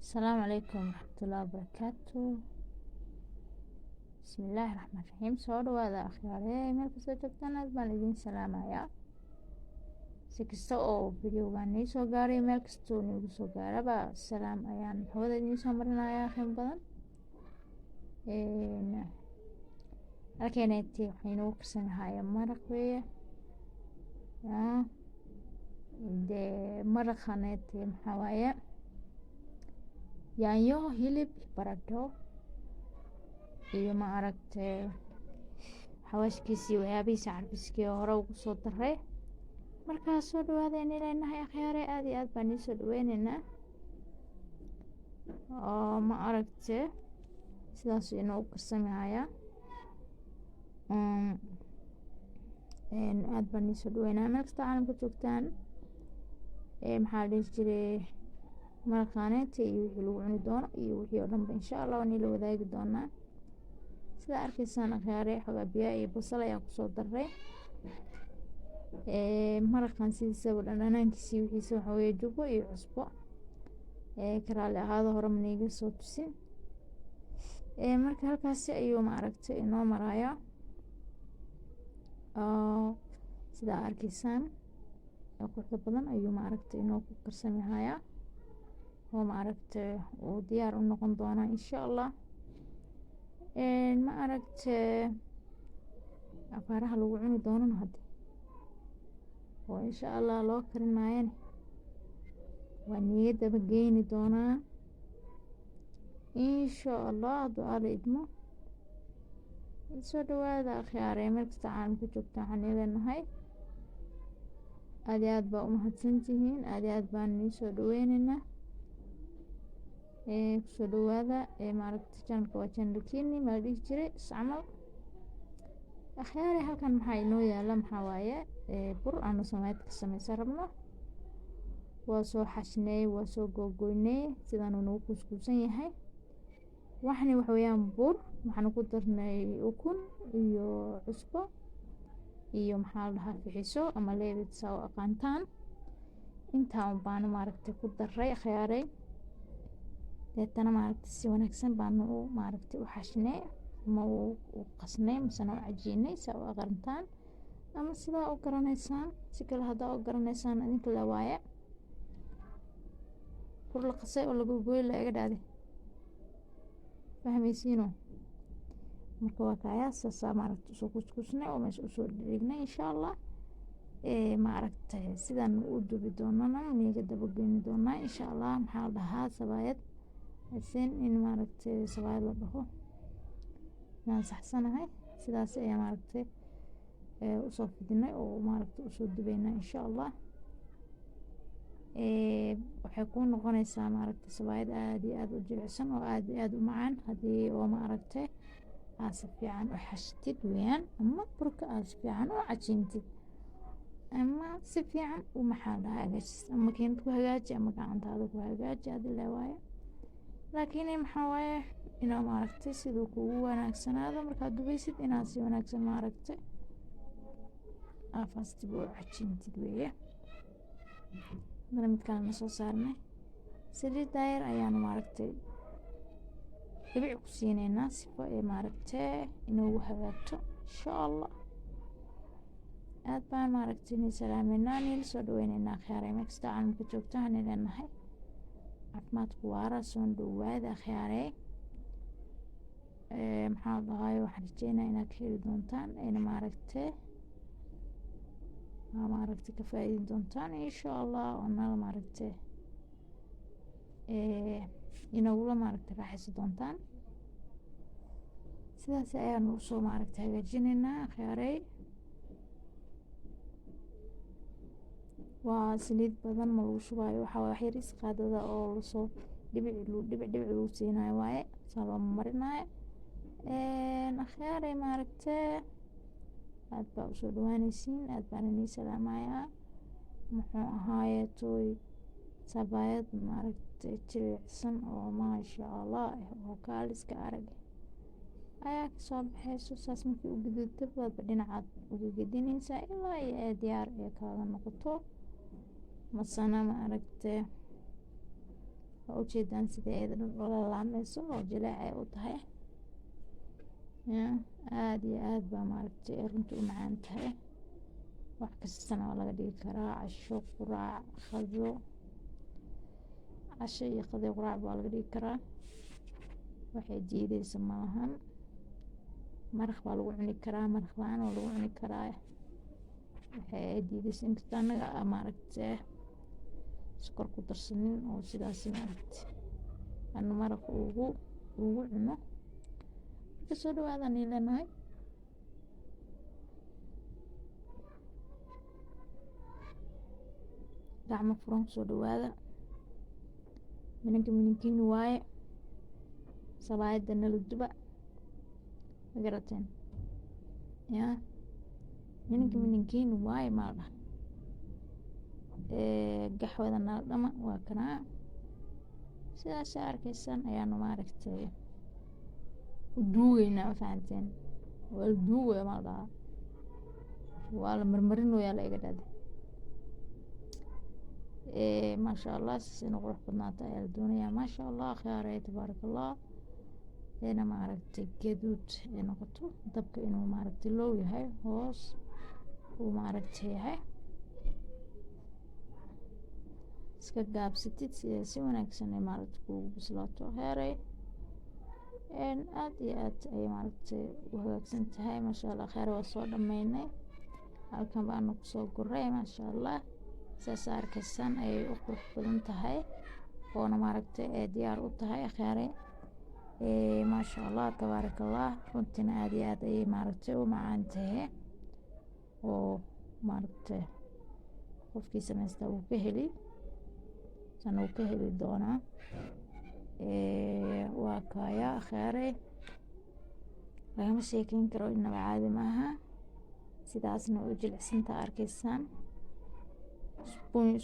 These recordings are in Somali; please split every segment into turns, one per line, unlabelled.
السلام عليكم ورحمة الله وبركاته. بسم الله الرحمن الرحيم. soo dhawaada akhyaarey meel kastoo joogtaan aad baan idiin salaamayaa. Si kasta oo videogan nii soo gaaray meel kastoo niigu soo gaaraba salaam ayaan hawada idiin soo marinayaa qiimo badan. halkeenayti waxaynu u karsanahay maraq weeye. dee maraqaneyti maxaa waaye yaanyo, hilib, baradho iyo ma aragtay xawaashkiisii waxyaabihiisa carfiskii hore ugu soo daray. markaa soo dhawaada inay leenahay akhyaare aad iyo aad baan ii soo dhaweynaynaa oo ma aragtay sidaas inuu u karsanayaa. aad baan ii soo dhaweynaa meel kasta caalamka joogtaan. maxaa la dhihi jiray maraqaaneeta iyo wixii lagu cuni doono iyo wixii oo dhanba insha allah waan ila wadaagi doonaa. sida arkaysaan akhyaare xogaa biyo iyo basal ayaan kusoo daray. maraqan sidiisaba dhanaankiisii wixiisa waxaa weeye jubbo iyo cusbo. karaali ahaado hore maniiga soo tusin. marka halkaasi ayuu ma aragtay inoo marayaa. sidaa arkaysaan quruxda badan ayuu ma aragtay inoo ku karsanayaa oo ma aragtay uu diyaar u noqon doonaa insha allah. ma aragtay afaaraha lagu cuni doonana hadda oo insha allah loo karinaayana waa niyadaba geeni doonaa insha allah hadduu alla idmo. soo dhawaada akhyaare meel kasta caalamka joogta waxaan leenahay aad iyo aad baa u mahadsantihiin. aad iyo aad baan nii soo dhaweynaynaa. kusoo dhawaada maaragtay channelka waa channelkiini ma la dhihi jiray iscamal. akhyaare halkan maxaa inoo yaala maxaa waaye bur aanu sameyd ka sameysan rabno. waa soo xashnay waa soo googoynay sidaanu nagu kuskuusan yahay. waxani waxa weeyaan bur waxaanu ku darnay ukun iyo cusbo iyo maxaa la dhahaa fixiso ama leebid saa u aqaantaan. intaa un baanu maaragtay ku daray akhyaarey. deetana maaragtay si wanaagsan baanu maaragtay u xashnay ama u qasnay masana u cajiinay saa u aqaantaan ama sidaa u garanaysaan. si kale haddaa u garanaysaan idinka la waaye. bur la qasay oo lagu gooy la iga dhaaday fahmaysiino. marka waa kaayaa saasaa maaragtay usoo kuskusnay oo meesha usoo dhignay insha allah. ma aragtay sidaan u dubi doonana niiga dabageeni doonaa insha allah. maxaa la dhahaa sabaayad asin in maaragtay sabaayad la dhaho inaan saxsanahay. sidaas ayaa maaragtay usoo fidinay oo maaragtay usoo dubaynaa insha allah. waxay ku noqonaysaa maaragtay sabaayad aad iyo aad u jilicsan oo aad iyo aad u macaan haddii oo maaragtay aad si fiican u xashtid weeyaan ama burka aad si fiican u cajiintid ama si fiican u maxaa la hagaajis ama makiinad ku hagaaji ama gacantaada ku hagaaji adi le waaye. laakiin maxaa waaye inaa maaragtay siduu kugu wanaagsanaado markaad dubaysid inaad si wanaagsan maaragtay afaastib u cajiintid weeye. hadana mid kalena soo saarnay saliid daayar ayaanu maaragtay dhibic ku siineynaa sifo ee maaragtay inoogu hagaagto insha allah. aad baan maaragtay nii salaameynaa niila soo dhaweyneynaa akhyaarey meel kasta caalamka joogta waxaan leenahay caafimaadku waara soo dhawaada akhyaarey. maxaa la dhahaay waxaan rajeynaa inaad ka heli doontaan ayna maaragtay ka faa'iidi doontaan insha allah. oonala maaragtay inagula maaragtay raaxaysan doontaan. sidaas ayaanu usoo maaragtay hagaajinaynaa akhyaarey. waa saliid badan ma lagu shubaayo waxaa wax yariis qaadada oo lasoo dhibic lagu siinayo waaye saa loo marinayo. akhyaarey maaragtay aad baa usoo dhawaanaysiin aad baan inii salaamayaa. muxuu ahaaye tooy sabaayad maaragtay jilicsan oo maasha allah oo kaaliska arag ayaa kasoo baxayso. saas markii u gudubto baadba dhinacaad uga gedinaysaa ilaa iyo ee diyaar ee kaaga noqoto. masana maaragtay waa ujeedaan sida eeda dhan ula laameyso oo jileec ay u tahay ya aada iyo aada baa maaragtay runtii u macaan tahay wax kastana waa laga dhigi karaa casho quraac qado casho iyo qado quraac baa laga dhigi karaa waxay diideysa malahan maraq baa lagu cuni karaa maraq la-aan waa lagu cuni karaa waxay diideysa inkastoo annaga maaragtay sokor ku darsanin oo sidaas maaragtay anu maraq ugu cuno marka soo dhawaadaan ii leenahay gacmo furan kusoo dhawaada minankiini waaye sabaayadda nala duba ma garateen ya minankiini waaye maa la dhaha gaxwada nala dhama waa kanaa sidaasa arkaysaan ayaanu maaragtay u duugeynaa ma fahanteen waa la duugaya maa la dhahaa waa la marmarinoyaa la iga dhahda maasha allah sina qurux badnaata ayaa la doonayaa maasha allah khiyaarey tabaaraka allah eena maaragtay gaduud ay noqoto dabka inuu maaragtay low yahay hoos uu maaragtay yahay iska gaabsatid si wanaagsan ay maaragtay kuugu bislaato heerey aada iyo aad ayay maaragtay u hagaagsan tahay maasha allah kheer waa soo dhameynay halkan baanu kusoo guray maasha allah saas arkaysaan ayay u qurux badan tahay oona maaragtay ee diyaar u tahay kheerey maasha allah tabaaraka allah runtiina aada iyo aad ayay maaragtay u macaan tahay oo maaragtay qofkii samaystaa uu ka heli sana uu ka heli doonaa waa kaya kheerey lagama sheekeyn karo inaba caadi maaha sidaasna u jilicsantaa arkaysaan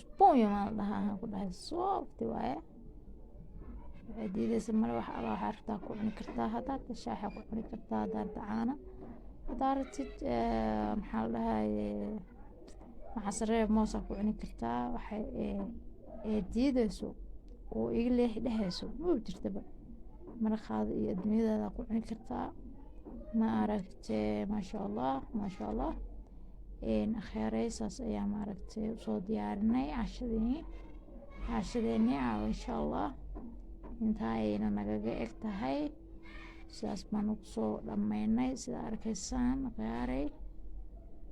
spunya maa la dhahaa aan ku dhahay soofti waaye waxay diideysa male wax alla waxaa rabtaa ku cuni kartaa haddaad shaaxa ku cuni kartaa haddaad caana haddaa ratid maxaa la dhahaye maxasaree moosaa ku cuni kartaa waxay diideyso oo iga leexi dheheyso ma jirtaba maraqaada iyo adduunyadaada ku cuni kartaa ma aragtay maasha allah maasha allah akheerey saas ayaa maaragtay usoo diyaarinay cashadeeni caawa insha allah intaa ayayna nagaga eg tahay sidaas baanu kusoo dhameynay sida arkaysaan akheerey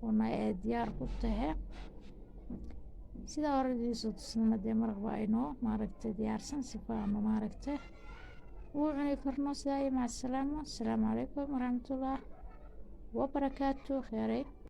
oona ee diyaar ku tahay sidaa horadiisoo tusnana dee maraqba aynoo maaragtay diyaarsan sifaanu maaragtay uu cuni karno sidaa iyo maca asalaama asalaamu calaykum waraxmatullah wabarakaatu kheerey